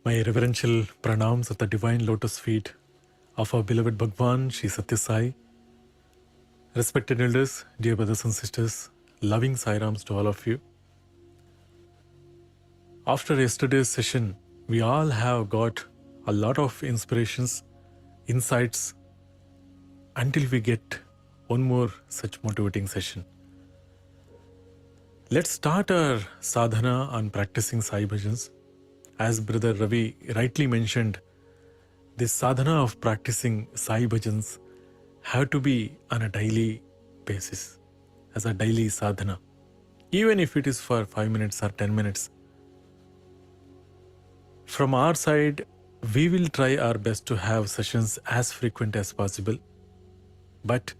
My reverential pranams at the divine lotus feet of our beloved Bhagwan Sri Satya Sai. Respected elders, dear brothers and sisters, loving Sairams to all of you. After yesterday's session, we all have got a lot of inspirations, insights, until we get one more such motivating session. Let's start our sadhana on practicing Sai Bhajans. As Brother Ravi rightly mentioned, this sadhana of practicing Sai Bhajans have to be on a daily basis, as a daily sadhana. Even if it is for 5 minutes or 10 minutes. From our side, we will try our best to have sessions as frequent as possible. But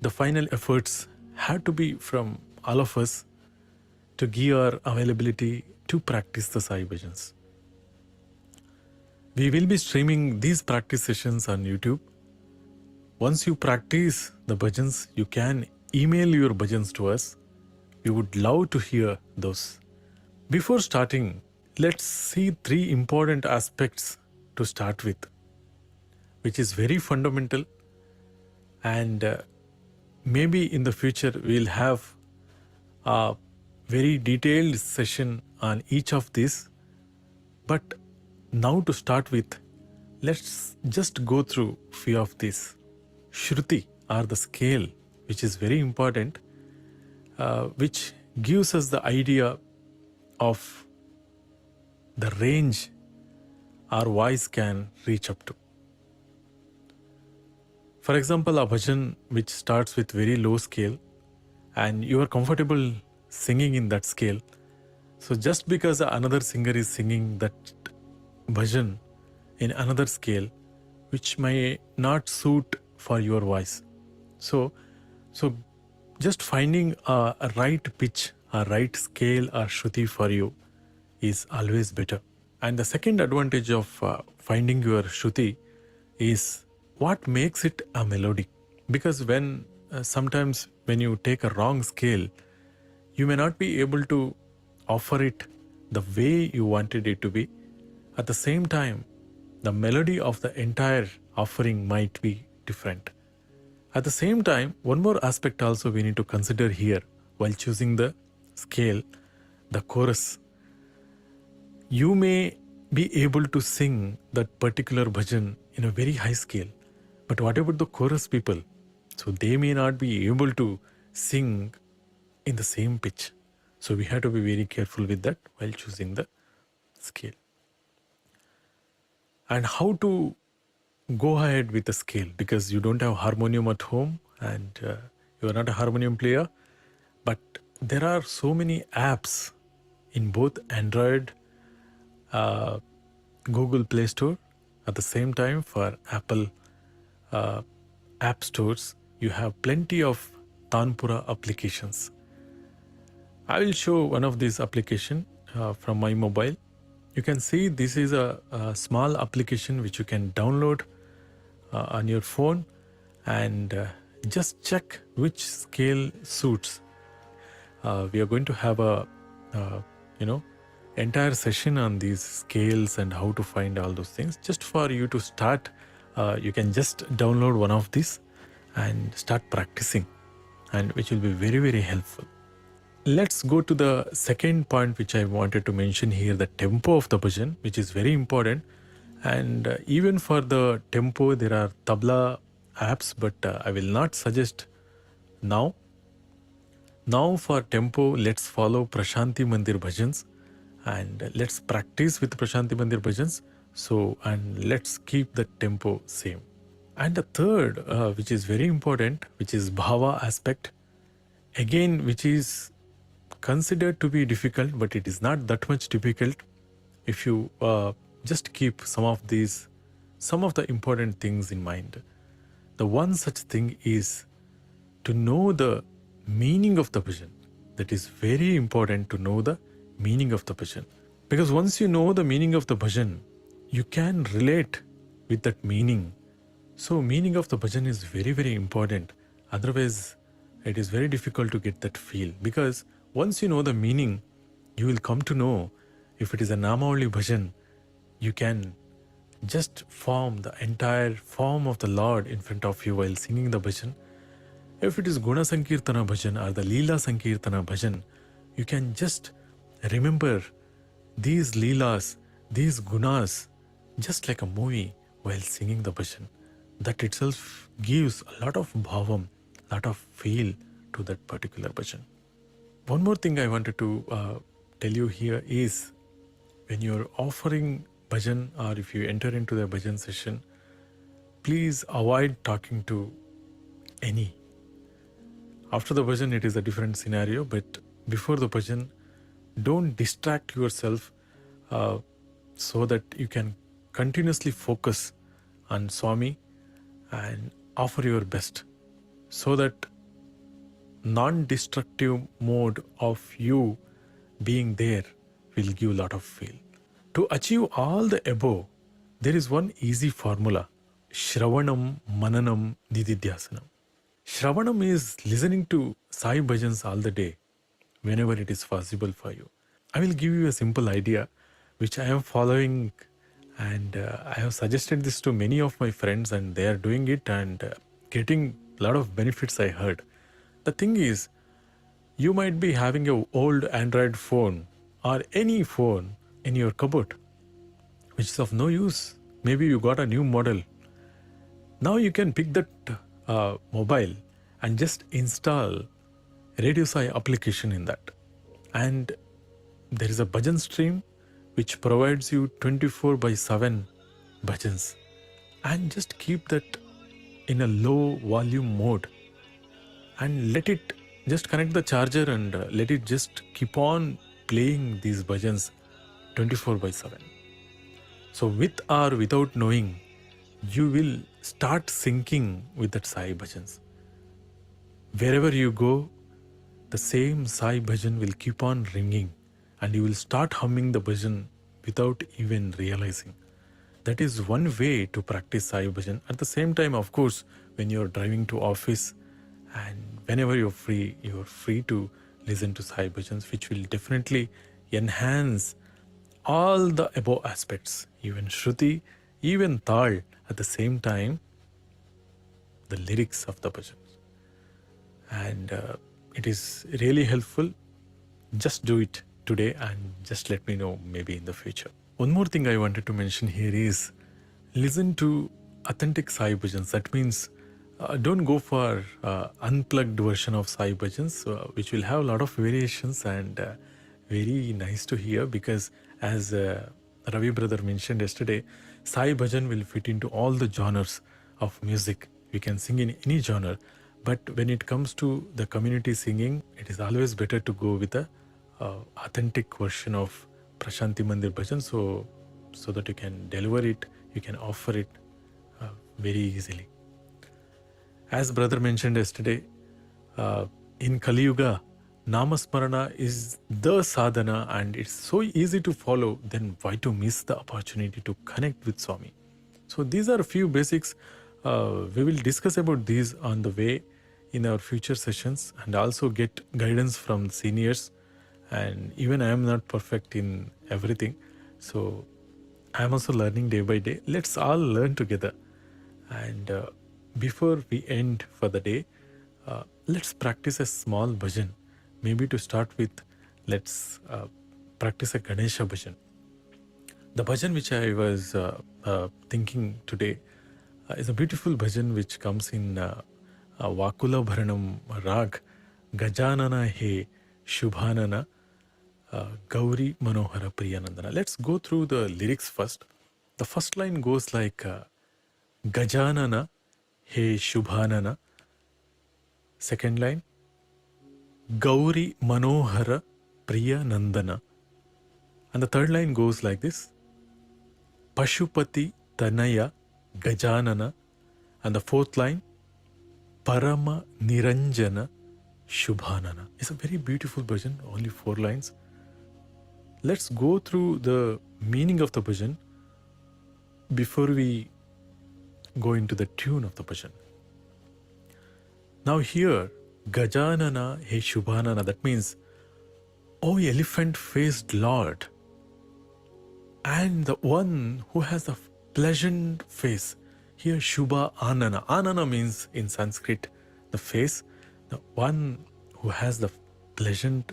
the final efforts have to be from all of us to give our availability to practice the Sai Bhajans. We will be streaming these practice sessions on YouTube. Once you practice the bhajans, you can email your bhajans to us. We would love to hear those. Before starting, let's see 3 important aspects to start with, which is very fundamental, and maybe in the future we'll have a very detailed session on each of these. But now to start with, let's just go through few of these. Shruti, or the scale, which is very important, which gives us the idea of the range our voice can reach up to. For example, a bhajan which starts with very low scale and you are comfortable singing in that scale. So just because another singer is singing that bhajan in another scale, which may not suit for your voice. So just finding a right pitch, a right scale or shruti for you is always better. And the second advantage of finding your shruti is what makes it a melody. Because when sometimes when you take a wrong scale, you may not be able to offer it the way you wanted it to be. At the same time, the melody of the entire offering might be different. At the same time, one more aspect also we need to consider here while choosing the scale, the chorus. You may be able to sing that particular bhajan in a very high scale, but what about the chorus people? So they may not be able to sing in the same pitch. So we have to be very careful with that while choosing the scale. And how to go ahead with the scale, because you don't have harmonium at home and you are not a harmonium player, but there are so many apps in both Android, Google Play Store, at the same time for Apple app stores. You have plenty of Tanpura applications. I will show one of these applications from my mobile. You can see this is a small application which you can download on your phone and just check which scale suits. We are going to have a entire session on these scales and how to find all those things. Just for you to start, you can just download one of these and start practicing, and which will be very, very helpful. Let's go to the second point which I wanted to mention here, the tempo of the bhajan, which is very important. And even for the tempo, there are tabla apps, but I will not suggest now. Now for tempo, let's follow Prashanti Mandir bhajans and let's practice with Prashanti Mandir bhajans. So, and let's keep the tempo same. And the third, which is very important, which is bhava aspect, again, which is considered to be difficult, but it is not that much difficult if you just keep some of the important things in mind. The one such thing is to know the meaning of the bhajan. That is very important, to know the meaning of the bhajan. Because once you know the meaning of the bhajan, you can relate with that meaning. So meaning of the bhajan is very, very important. Otherwise, it is very difficult to get that feel. Because once you know the meaning, you will come to know if it is a Namavali bhajan, you can just form the entire form of the Lord in front of you while singing the bhajan. If it is Guna Sankirtana bhajan or the Leela Sankirtana bhajan, you can just remember these Leelas, these Gunas, just like a movie while singing the bhajan. That itself gives a lot of bhavam, lot of feel to that particular bhajan. One more thing I wanted to tell you here is, when you're offering bhajan or if you enter into the bhajan session, please avoid talking to any. After the bhajan, it is a different scenario, but before the bhajan, don't distract yourself so that you can continuously focus on Swami and offer your best, so that non-destructive mode of you being there will give a lot of feel. To achieve all the above, there is one easy formula: Shravanam, Mananam, Dididhyasanam. Shravanam is listening to Sai Bhajans all the day, whenever it is possible for you. I will give you a simple idea which I am following, and I have suggested this to many of my friends, and they are doing it and getting a lot of benefits, I heard. The thing is, you might be having an old Android phone or any phone in your cupboard, which is of no use. Maybe you got a new model. Now you can pick that mobile and just install Radio Sai application in that. And there is a bhajan stream which provides you 24/7 bhajans. And just keep that in a low volume mode and let it just connect the charger and let it just keep on playing these bhajans 24/7. So with or without knowing, you will start syncing with that Sai bhajans. Wherever you go, the same Sai bhajan will keep on ringing and you will start humming the bhajan without even realizing. That is one way to practice Sai bhajan. At the same time, of course, when you're driving to office and whenever you're free to listen to Sai bhajans, which will definitely enhance all the above aspects, even Shruti, even Tal, at the same time, the lyrics of the bhajan. And it is really helpful. Just do it today and just let me know maybe in the future. One more thing I wanted to mention here is, listen to authentic Sai bhajans. That means don't go for unplugged version of Sai bhajans, which will have a lot of variations and very nice to hear, because as Ravi brother mentioned yesterday, Sai bhajan will fit into all the genres of music. We can sing in any genre. But when it comes to the community singing, it is always better to go with a authentic version of Prashanti Mandir bhajan, so that you can deliver it, you can offer it very easily. As brother mentioned yesterday, in Kali Yuga, Namasmarana is the sadhana and it's so easy to follow, then why to miss the opportunity to connect with Swami? So these are a few basics. We will discuss about these on the way in our future sessions and also get guidance from seniors. And even I am not perfect in everything. So I am also learning day by day. Let's all learn together. And before we end for the day, let's practice a small bhajan. Maybe to start with, let's practice a Ganesha bhajan. The bhajan which I was thinking today is a beautiful bhajan which comes in Vakula Bharanam Rag, Gajanana Hey Shubhanana, Gowri Manohara Priya Nandana. Let's go through the lyrics first. The first line goes like Gajanana Hey Shubhanana. Second line, Gowri Manohara Priya Nandana. And the third line goes like this: Pashupathi Tanaya Gajanana. And the fourth line, Parama Niranjana Shubhanana. It's a very beautiful bhajan, only 4 lines. Let's go through the meaning of the bhajan before we go into the tune of the bhajan. Now here, Gajanana Hey Shubhanana, that means, O elephant-faced Lord, and the one who has a pleasant face. Here, Shubha Anana. Anana means in Sanskrit the face. The one who has the pleasant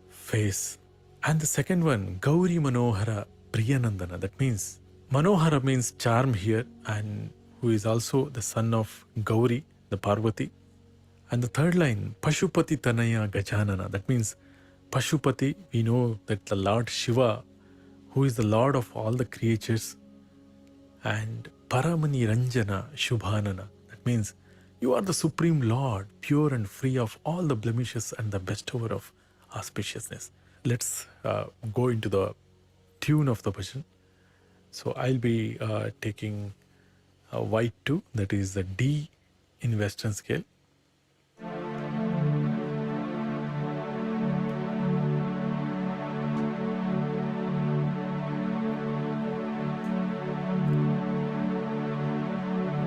face. And the second one, Gauri Manohara Priya Nandana. That means Manohara means charm here, and who is also the son of Gauri, the Parvati. And the third line, Pashupathi Tanaya Gajanana. That means Pashupati, we know that the Lord Shiva, who is the Lord of all the creatures, and Parama Niranjana Shubhanana. That means you are the Supreme Lord, pure and free of all the blemishes and the bestower of auspiciousness. Let's go into the tune of the bhajan. So I'll be taking white 2, that is the D in Western scale.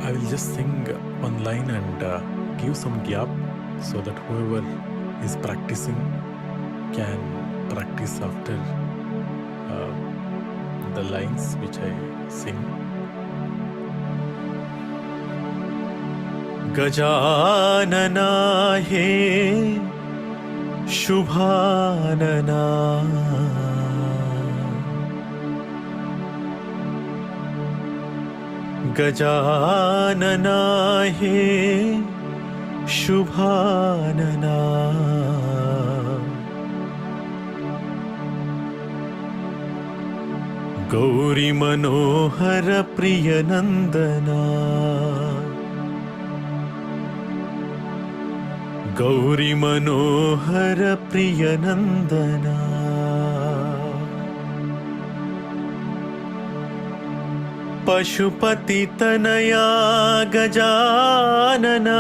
I will just sing one line and give some gap so that whoever is practicing can practice after the lines which I sing. Gajanana Hey Shubhanana, Gajanana Hey Shubhanana, Gauri Manohara Priya Nandana, Gauri Manohara Priya Nandana, Pashupathi Tanaya Gajanana,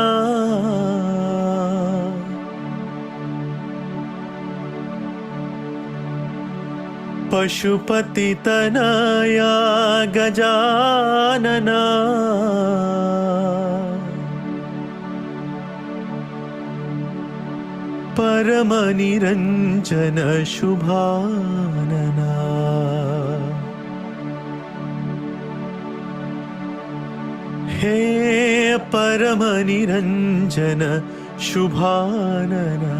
Pashupathi Tanaya Gajanana, Parama Niranjana Shubhanana, Hey Parama Niranjana Shubhanana,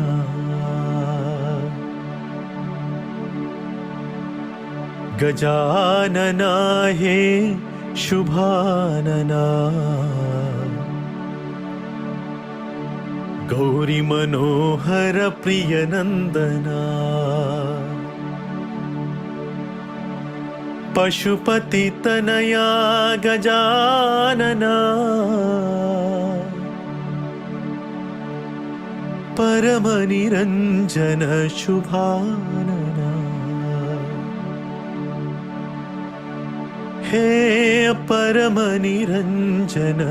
Gajanana Hey Shubhanana, Gauri Manohara Priya Nandana, Pashupathi Tanaya Gajanana, Parama Niranjana Shubhanana, Hey Parama Niranjana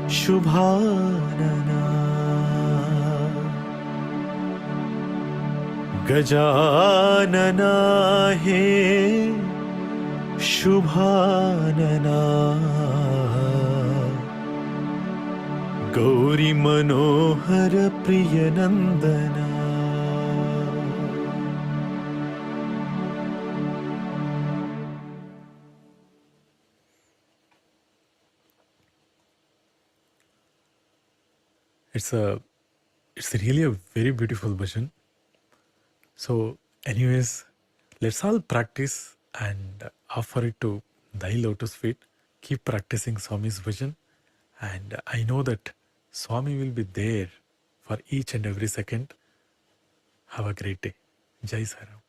Shubhanana, Gajanana Hey Shubhanana, Gauri Manohara Priya Nandana. It's really a very beautiful bhajan. So anyways, let's all practice and offer it to Thy Lotus Feet. Keep practicing Swami's bhajan, and I know that Swami will be there for each and every second. Have a great day. Jai Saram.